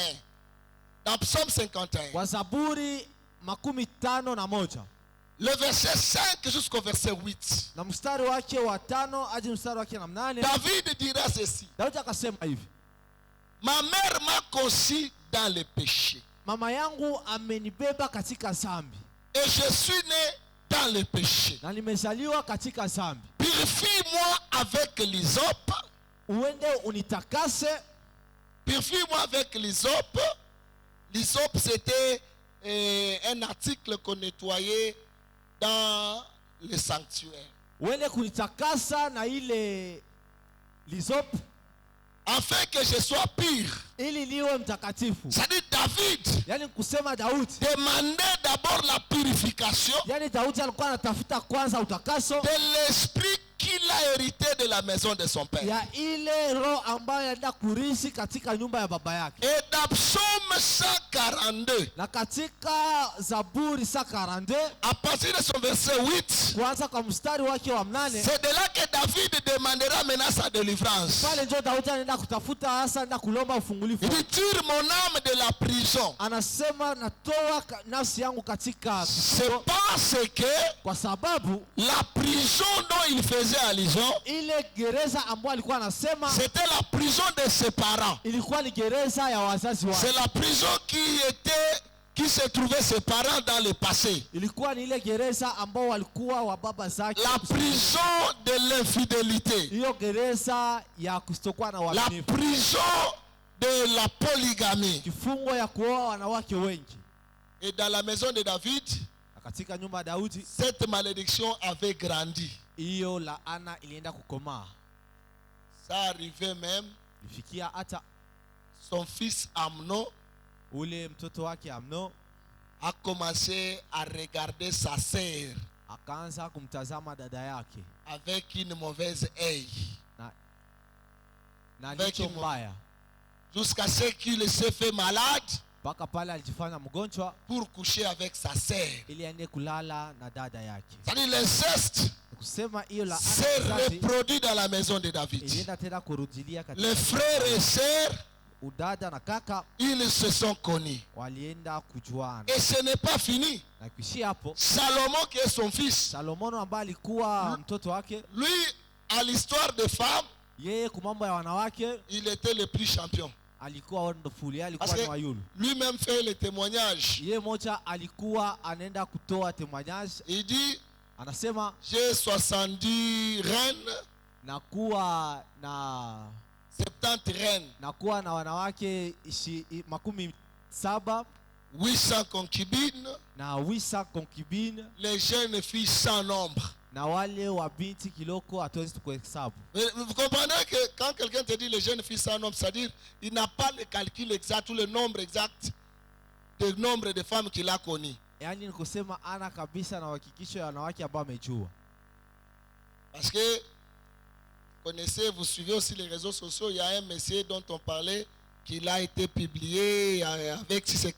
Dans Psaume 51, kwa Zaburi 51. Le verset 5 jusqu'au verset 8. Na mstari wake wa 5 hadi mstari wake na 8. David dira ceci. Daudi akasema hivi: Ma mère m'a conçu dans le péché. mama yangu amenibeba katika dhambi. Et je suis né dans le péché. Na nimezaliwa katika dhambi. Purifie-moi avec l'hysope. Uende unitakase. Purifie-moi avec l'hysope. L'hysope, c'était un article qu'on nettoyait dans le sanctuaire. Uende kunitakasa na ile lisope, afin que je sois pur. ili niwe mtakatifu. C'est-à-dire David Yani kusema Daudi demandait d'abord la purification yani Daudi alikuwa anatafuta kwanza utakaso de l'esprit qu'il a hérité de la maison de son père. ya ile roho ambayo anaenda kurithi katika nyumba ya baba yake. Et dans Psaume 142, Na katika Zaburi 142 à partir de son verset 8, kuanza kwa mstari wake wa 8, c'est de là que David demandera maintenant sa délivrance. pale ndio Daudi anaenda kutafuta hasa, anaenda kulomba ufungulifu. Il dit, tire mon âme de la prison. Anasema natoa nafsi yangu katika C'est parce que kwa sababu la prison dont il faisait allusion, ile gereza ambayo alikuwa anasema c'était la prison de ses parents. ilikuwa ni gereza ya wazazi wake. C'est la prison qui se trouvait ses parents dans le passé. Ilikuwa ni ile gereza ambao walikuwa wa baba zake. La prison de l'infidélité. Hiyo gereza ya kustokuwa na La uaminifu. prison de la polygamie. Kifungo ya kuoa wanawake wengi. Et dans la maison de David, Na katika nyumba ya Daudi cette malédiction avait grandi. hiyo laana ilienda kukomaa. Ça arrivait même, Ifikia hata son fils Amnon ule mtoto wake Amnon a commencé à regarder sa sœur akaanza kumtazama dada yake avec une mauvaise œil. na jicho mbaya, Jusqu'à ce qu'il se fait malade mpaka pale alijifanya mgonjwa pour coucher avec sa sœur. ili aende kulala na dada yake. C'est-à-dire l'inceste Kusema hiyo laana s'est kizazi reproduit dans la maison de David. ilienda tena kurudilia katika Les frères et sœurs, udada na kaka ils se sont connus. walienda kujuana. Et ce n'est pas fini. Na kuishia hapo, Salomon, qui est son fils, Salomono ambaye alikuwa mtoto wake, lui, à l'histoire des femmes, yeye kwa mambo ya wanawake il était le plus champion. alikuwa wonderful, yeye alikuwa Parce ni que wayulu. lui-même fait le témoignage. Yeye moja alikuwa anaenda kutoa témoignage, Il dit, anasema j'ai 70 reines, nakuwa na 70 reines, nakuwa na wanawake 7 800 concubines, na 800 concubines, les jeunes filles sans nombre. na wale wa binti kiloko hatuwezi kuhesabu. Vous comprenez que quand quelqu'un te dit les jeunes filles sans nombre, c'est-à-dire il n'a pas le calcul exact ou le nombre exact du nombre de femmes qu'il a connues. Yaani ni kusema ana kabisa na uhakikisho ya wanawake ambao amejua. Parce que, connaissez, vous suivez aussi les réseaux sociaux, il y a un monsieur dont on parlait, qu'il a été publié avec ses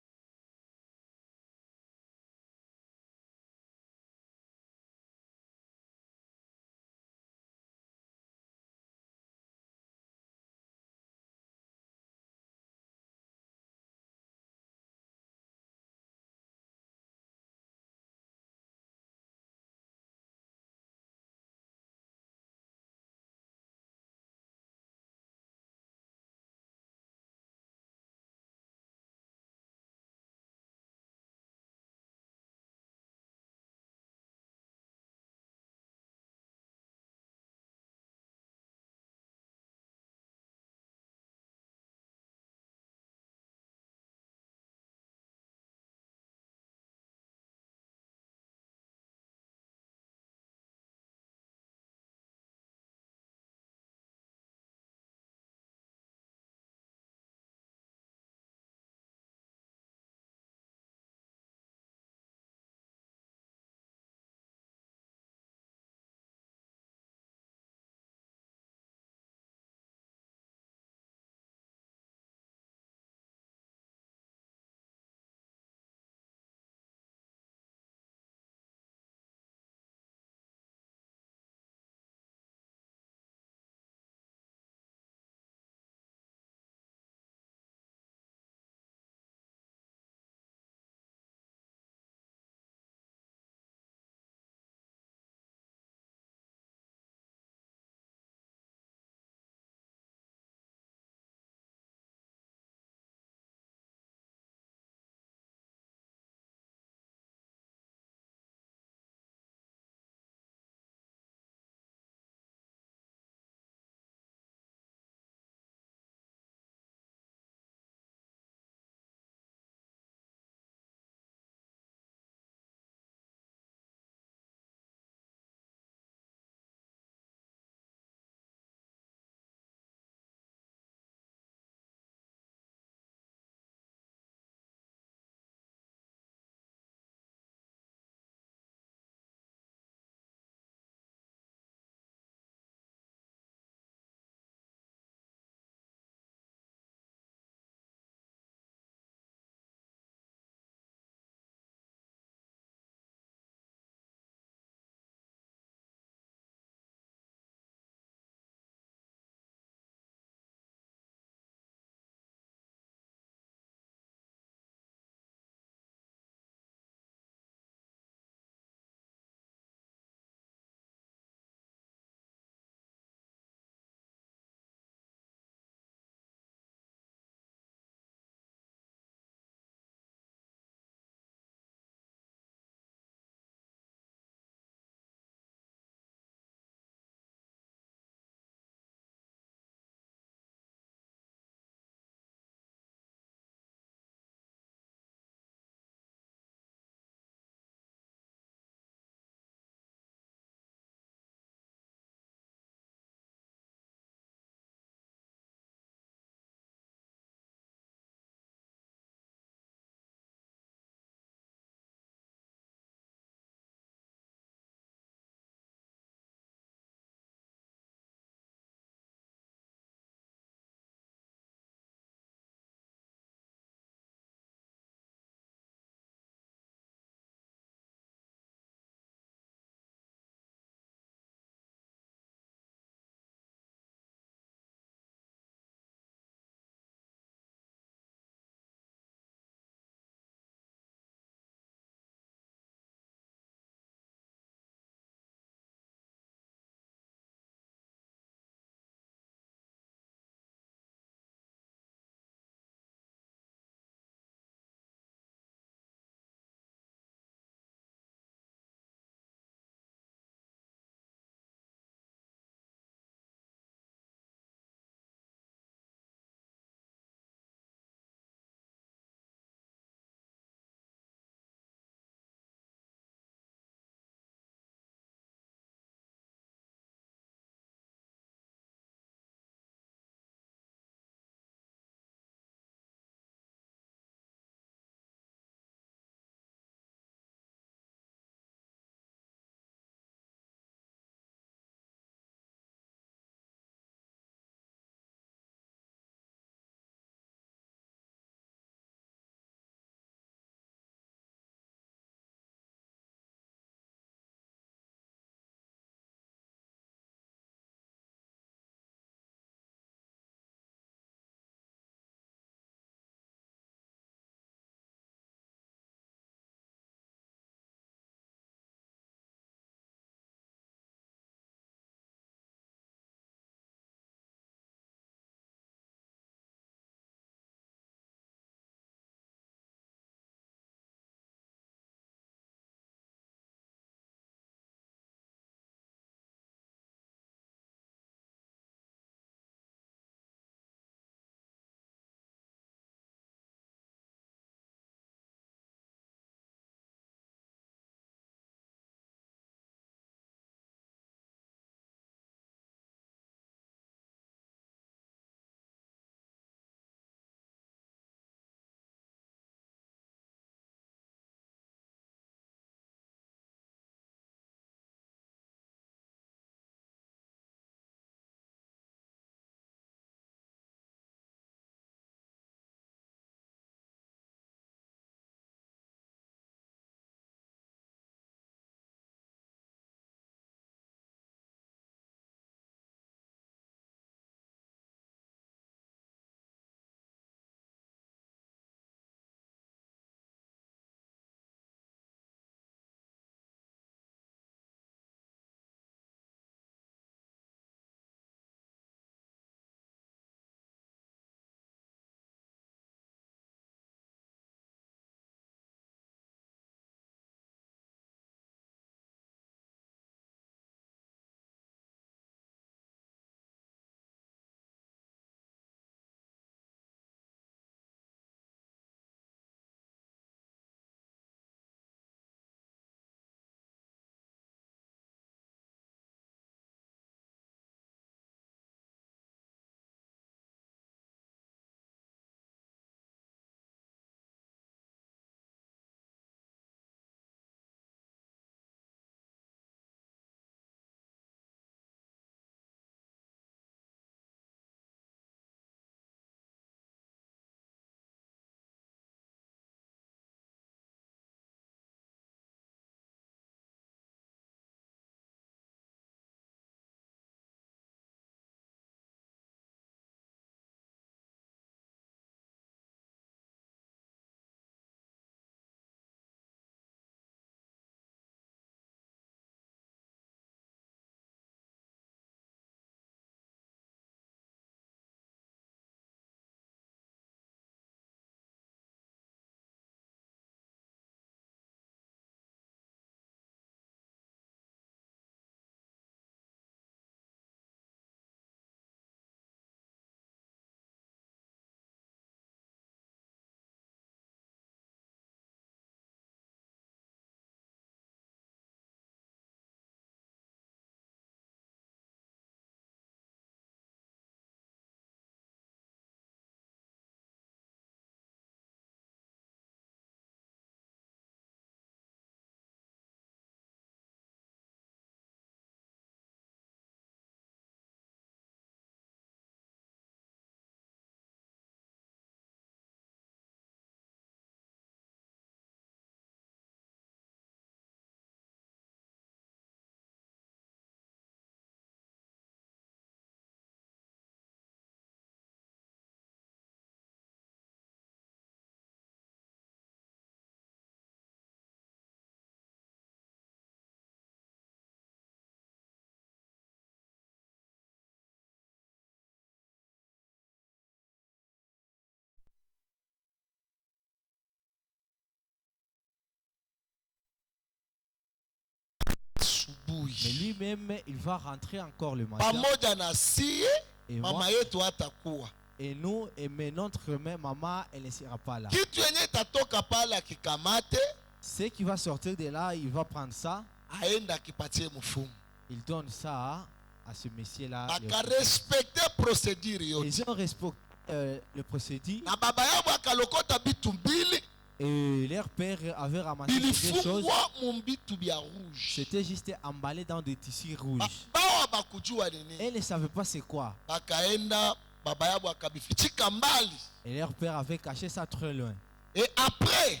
asubuhi. lui-même, il va rentrer encore le matin. Pamoja na sie Et moi, mama yetu atakuwa. et nous, mais notre mère, maman, elle ne sera pas là. Kitu yenye tatoka pale akikamate Ce qui va sortir de là, il va prendre ça, aenda akipatie mfumu. il donne ça à ce monsieur-là. Akarespecte procedure yote. Ils ont respecté le procédé. Na baba yabo akalokota bitu mbili Et leur père avait ramassé des choses. bilifungwa mumbitu bya rouge. C'était juste emballé dans des tissus rouges. Bawa bakujua nini. Elle ne savait pas c'est quoi. Bakaenda baba yabo akabifichika mbali. Et leur père avait caché ça très loin. Et après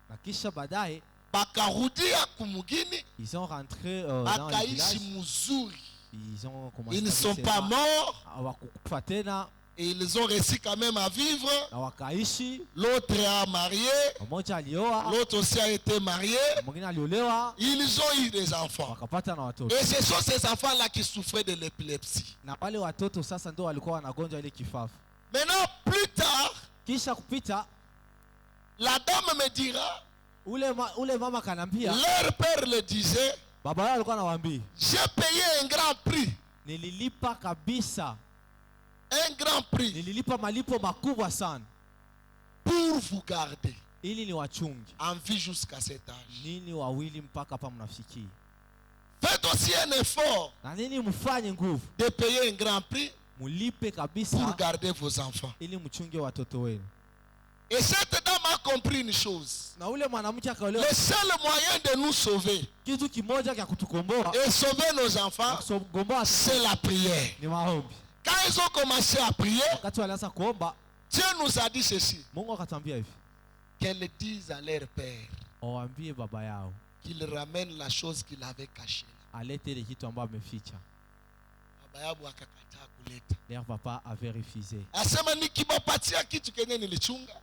Na kisha baadaye, bakarudia kumugini ils ont rentré dans le bakaishi village. muzuri. Ils ont commencé Ils ne à sont vivre pas seulement. morts Hawakufa tena, et ils ont réussi quand même à vivre. na wakaishi. L'autre a marié, Mmoja alioa, l'autre aussi a été marié. mwingine aliolewa, Ils ont eu des enfants. wakapata na watoto. Et ce sont ces enfants-là qui souffraient de l'épilepsie. Na wale watoto sasa ndio walikuwa wanagonjwa ile kifafa. Maintenant, plus tard, Kisha kupita, la dame me dira, ule mama kanambia, leur père le disait, baba yao alikuwa anawaambia, j'ai payé un grand prix. nililipa kabisa, Un grand prix nililipa malipo makubwa sana pour vous garder ili ni wachungi en vie jusqu'à cet âge. nini wawili mpaka hapa mnafikia, Faites aussi un effort na nini mfanye nguvu de payer un grand prix mulipe pour kabisa garder vos enfants. ili mchunge watoto wenu. Et cette dame a compris une chose. Na ule mwanamke akaelewa Le seul moyen de nous sauver kitu kimoja cha kutukomboa et sauver nos enfants, kusogomboa c'est la prière. ni maombi. Quand ils ont commencé à prier, Wakati walianza kuomba, Dieu nous a dit ceci, Mungu akatambia hivi, qu'elles disent à leur père waambie baba yao qu'il ramène la chose qu'il avait cachée. alete ile kitu ambayo ameficha. Baba yabo akakataa kuleta. Leur papa avait refusé. Asema nikibapatia kitu kenye nilichunga,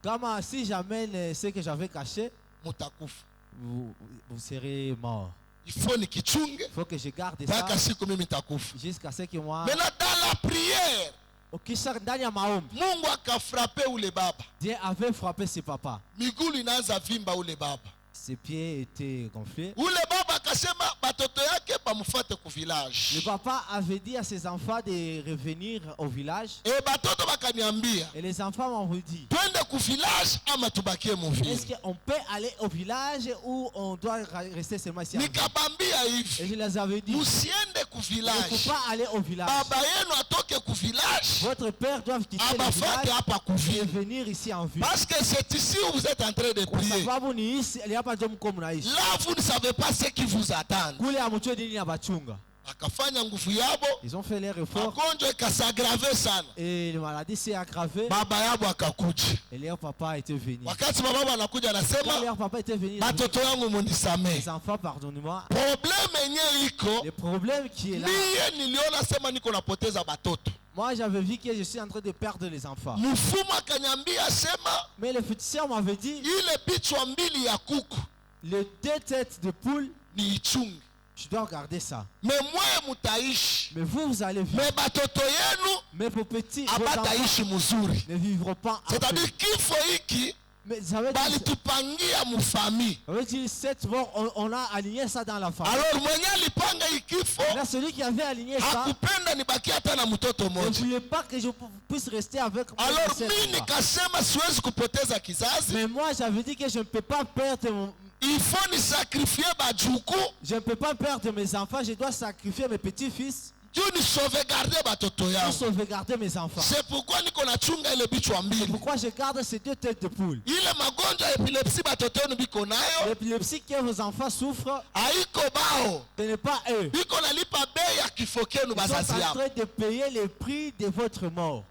Kama si j'amène ce que j'avais caché, mutakufa. vous serez mort. Il faut nikichunge Il faut que je garde ça mpaka siku mimi nitakufa. jusqu'à ce que moi, Maintenant dans la prière, ukisha ndani ya maombi, Mungu akafrape ule baba. Dieu avait frappé ses papas. Miguu inaanza vimba ule baba. Ses pieds étaient gonflés. Ule baba akasema batoto yake bamufate ku Le village. papa avait dit à ses enfants de revenir au village. Et batoto bakaniambia, Et les enfants m'ont dit, twende ku village ama tubakie mu ville. est-ce qu'on peut aller au village ou on doit rester seulement ici? Nikabambia Et hivi, je les avais dit, musiende ku il ne village. faut pas aller au village. Baba yenu atoke ku village, Votre père doit quitter le abafate village hapa ku et ville. venir ici en ville. Parce que c'est ici où vous êtes en train de Kwa prier. sababu ni hisi hapa ndio mko mnaishi. Là, vous ne savez pas ce qui vous attend. Kule hamjui nini ya bachunga. Akafanya nguvu yabo, Ils ont fait leur effort magonjwa ikasagrave sana. et la maladie s'est aggravée Baba yabo akakuja. et leur papa était venu. Wakati baba yabo anakuja Quand anasema, leur papa était venu, batoto yangu munisamee. les enfants, pardonnez-moi, Probleme yenye iko, le problème qui est là, niye niliona sema niko napoteza batoto. moi j'avais vu que je suis en train de perdre les enfants. Mfumu akanyambia sema, Mais le féticheur m'avait dit, ile bichwa mbili ya kuku les 2 têtes de poule, ni ichungi. je dois garder ça. Me mweye mutaishi. Mais vous allez vivre. Me batoto yenu Mais vos petits, vos enfants abataishi mzuri. ne vivront pas en paix. C'est-à-dire kifo hiki Mais ça veut dire, balitupangia mufamii. ça veut dire 7 morts, on a aligné ça dans la famille. Alors mwenye alipanga hii kifo Là, celui qui avait aligné ça, hakupenda nibaki hata na mtoto ne mmoja. voulait pas que je puisse rester avec moi. Alors mimi nikasema siwezi kupoteza kizazi, Mais moi, j'avais dit que je ne peux pas perdre il faut ni sacrifier bajuku je ne peux pas perdre mes enfants, je dois sacrifier mes petits-fils juu ni sauvegarder batoto pour yangu. sauvegarder mes enfants. C'est pourquoi niko nachunga ile bichwa mbili. Pourquoi je garde ces 2 têtes de poule? Ile magonjwa ya epilepsi batoto yenu biko nayo L'épilepsie que vos enfants souffrent, haiko bao, ce n'est pas eux. biko nalipa bei ya kifo kenu Ils sont bazazi en yao. train de payer le prix de votre mort.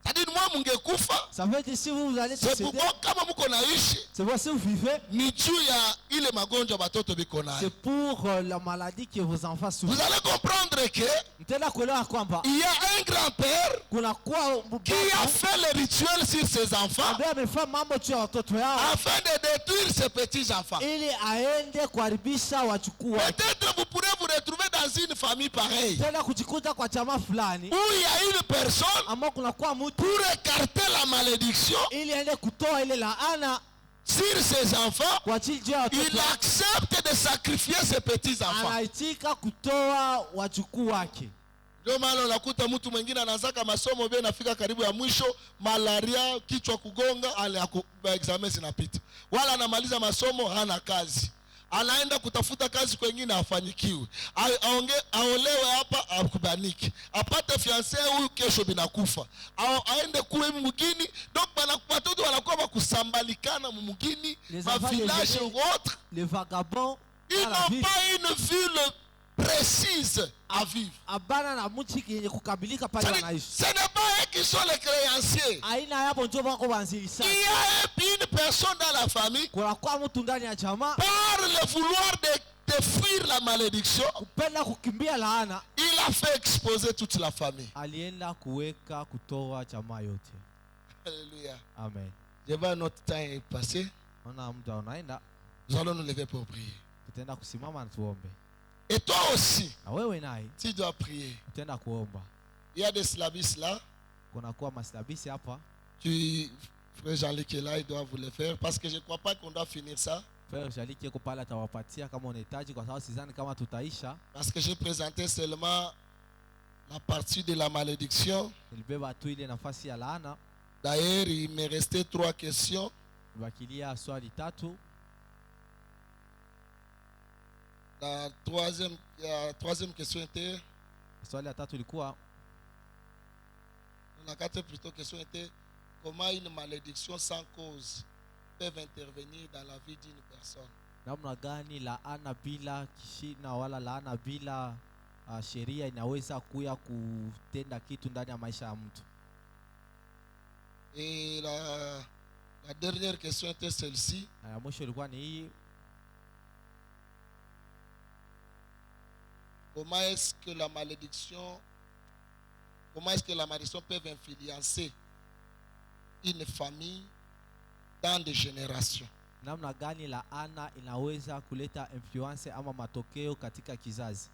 C'est-à-dire mwa mungekufa, Ça veut dire si vous allez c'est décéder, pourquoi kama muko naishi c'est pour si vous vivez, ni juu ya ile magonjwa batoto biko nayo. c'est pour la maladie que vos enfants Vous souffrent. allez comprendre que Mtenda kuelewa kwamba il y a un grand-père kuna kuwa qui a fait le rituel sur ses enfants ambaye amefanya mambo juu ya watoto yao afin de détruire ses petits-enfants. ili aende kuharibisha wachukuu wake. Peut-être vous pourrez vous retrouver dans une famille pareille Tena kujikuta kwa chama fulani où il y a une personne ambao kunakuwa mtu pour écarter la malédiction, ili aende kutoa ile laana, sur ses enfants, kwa ajili ya il watoto, accepte de sacrifier ses petits-enfants. anaitika kutoa wajukuu wake. Ndio maana unakuta mtu mwingine anaanza masomo bia nafika karibu ya mwisho, malaria, kichwa kugonga, examen zinapita. Wala anamaliza masomo hana kazi. Anaenda kutafuta kazi kwingine afanyikiwe. Aolewe hapa akubaniki. Apate fiancé huyu kesho binakufa. Aende kule mugini, donc watoto wanakuwa kusambalikana mugini, ma village ou autre. Les vagabonds, ils n'ont pas une ville précise à vivre. Abana na mchi yenye kukamilika pale wanaishi. Ce n'est pas eux qui sont les créanciers. Aina yapo ndio wako wanzilisha. Il y a une personne dans la famille, kuna kwa mtu ndani ya jamaa, par le vouloir de fuir la malédiction, kupenda kukimbia laana, il a fait exposer toute la famille. Alienda kuweka kutoa jamaa yote. Alléluia. Amen. Je vois notre temps est passé. Ona muda unaenda. Nous allons nous lever pour prier. Tutaenda kusimama na tuombe. Et toi aussi, na wewe naye tu dois prier. Tutaenda kuomba. Il y a des slabis là. Kuna kuwa maslabisi hapa. Frère Jean-Luc est là, il doit vous le faire parce que je ne crois pas qu'on doit finir ça. Frère Jean-Luc yuko pale atawapatia kama unahitaji, kwa sababu sidhani kama tutaisha. Parce que j'ai présenté seulement la partie de la malédiction. Nilibeba tu ile nafasi ya laana. D'ailleurs, il me restait 3 questions. Bakilia swali tatu. La troisième question était. Swali la tatu ilikuwa. La quatrième plutôt question était comment une malédiction sans cause peut intervenir dans la vie d'une personne. Namna gani laana bila kishina wala laana bila sheria inaweza kuya kutenda kitu ndani ya maisha ya mtu. Et la dernière question était celle-ci. Ya mwisho ilikuwa ni hii. Comment est-ce que la malédiction peut influencer une famille dans des générations? Namna gani laana inaweza kuleta influence ama matokeo katika kizazi?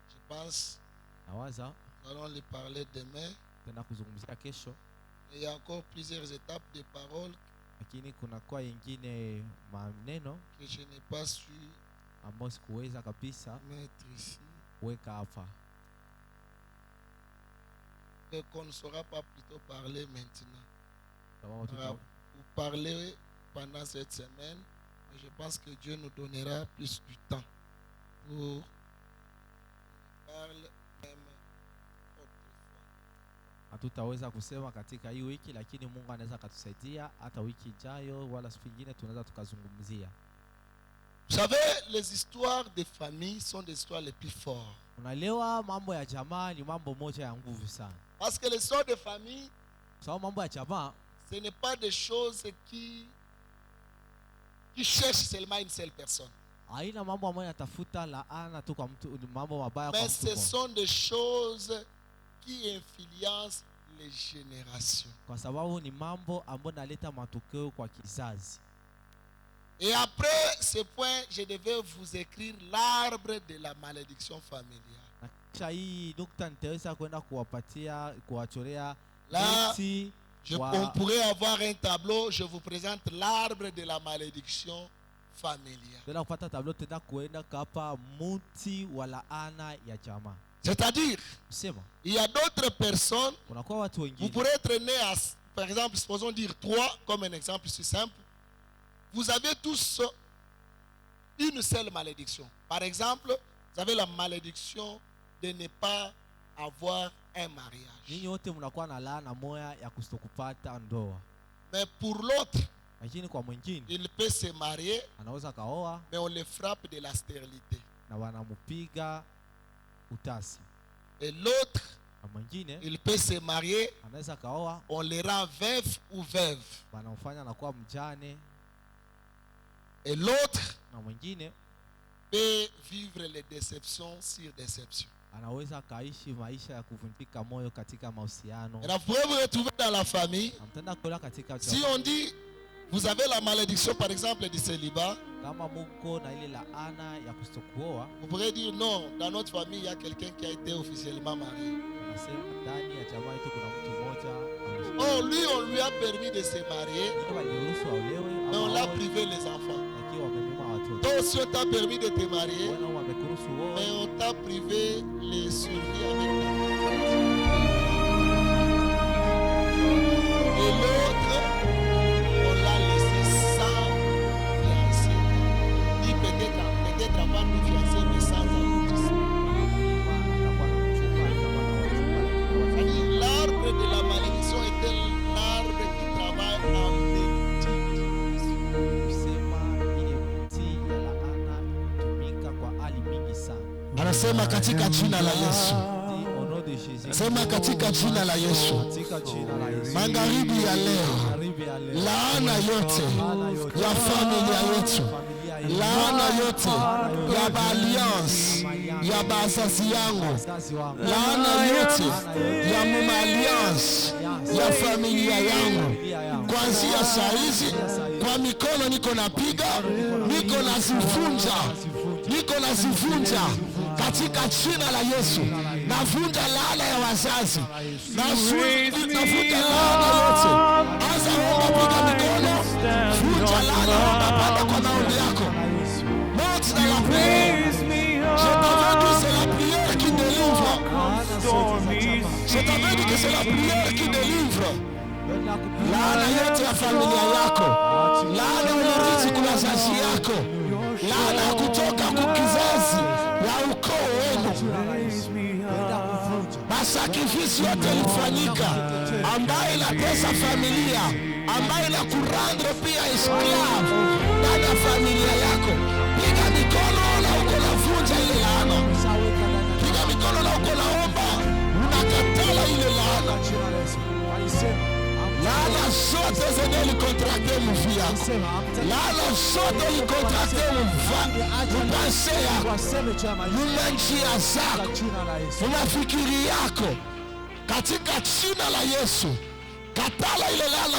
Je pense nawaza nous allons les parler demain. Tena kuzungumzia kesho. Il y a encore plusieurs étapes de paroles. Lakini kuna kwa yengine maneno que je n'ai pas su ambayo sikuweza kabisa mettre ici. Weka hapa. Et qu'on ne saura pas plutôt parler maintenant. Vous parler pendant cette semaine, mais je pense que Dieu nous donnera plus du temps pour parler même autrefois. Hatutaweza kusema katika hii wiki, lakini Mungu anaweza kutusaidia hata wiki ijayo wala siku nyingine tunaweza tukazungumzia. Vous savez, les histoires de famille sont des histoires les plus fortes. Unaelewa, mambo ya jamaa ni mambo moja ya nguvu sana. Parce que les histoires de famille, sababu mambo ya jamaa, ce n'est pas des choses qui cherchent seulement une seule personne. Haina mambo ambayo yatafuta laana tu kwa mtu, mambo mabaya kwa mtu. Mais ce sont des choses qui influencent les générations. Kwa sababu ni mambo ambayo naleta matokeo kwa kizazi. Et après ce point, je devais vous écrire l'arbre de la malédiction familiale. Là, on pourrait avoir un tableau, je vous présente l'arbre de la malédiction familiale. C'est-à-dire, il y a d'autres personnes, vous pourrez être né à, par exemple, supposons dire 3, comme un exemple si simple. Vous avez tous une seule malédiction. Par exemple, vous avez la malédiction de ne pas avoir un mariage. Mais pour l'autre, il peut se marier, mais on le frappe de la stérilité. Et l'autre, il peut se marier, on le rend veuf ou veuve. Et l'autre peut vivre les déceptions sur déceptions. Et là, vous pouvez vous retrouver dans la famille. Si on dit, vous avez la malédiction par exemple du célibat, vous pourrez dire non, dans notre famille il y a quelqu'un qui a été officiellement marié. Oh, lui, on lui a permis de se marier, mais on l'a privé les enfants. Toi aussi, on t'a permis de te marier, mais on t'a privé les survies avec ta femme. Et l'autre, on l'a laissé sans fiancé. Ni peut-être avoir une fiancée, mais sans aboutissement. L'arbre de la malédiction était l'arbre qui travaille en médecine. Anasema katika jina la Yesu. Sema katika jina la Yesu. Magharibi ya leo, laana yote ya familia yetu, laana yote ya alliance ya bazazi yangu, laana yote ya mama alliance ya familia yangu, kuanzia saa hizi kwa mikono niko napiga, niko nazivunja katika jina la Yesu. Navunja laana ya wazazi, navunja laana yote. Anza omba, piga mikono, vunja laana, omba, panda kwa maombi yako. Monte dans la prière. Je t'avais dit que c'est la prière qui délivre. Je t'avais dit que c'est la prière qui délivre. Laana yote ya familia yako, laana ulirithi kwa wazazi yako, laana kutoka kwa kizazi ya ukoo wenu, masakrifisi yote ilifanyika ambayo inatesa familia, ambayo inakurendre pia esclave ndani ya familia yako. Piga mikono na uko navunja ile laana. Piga mikono na uko naomba, unakatala ile laana. Laana zote zenye ulikontrate muvia yako, laana zote ulikontrate mupase yako, mumanjia zako, mumafikiri yako, katika jina la Yesu, katala ile laana.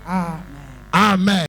Amen. Amen.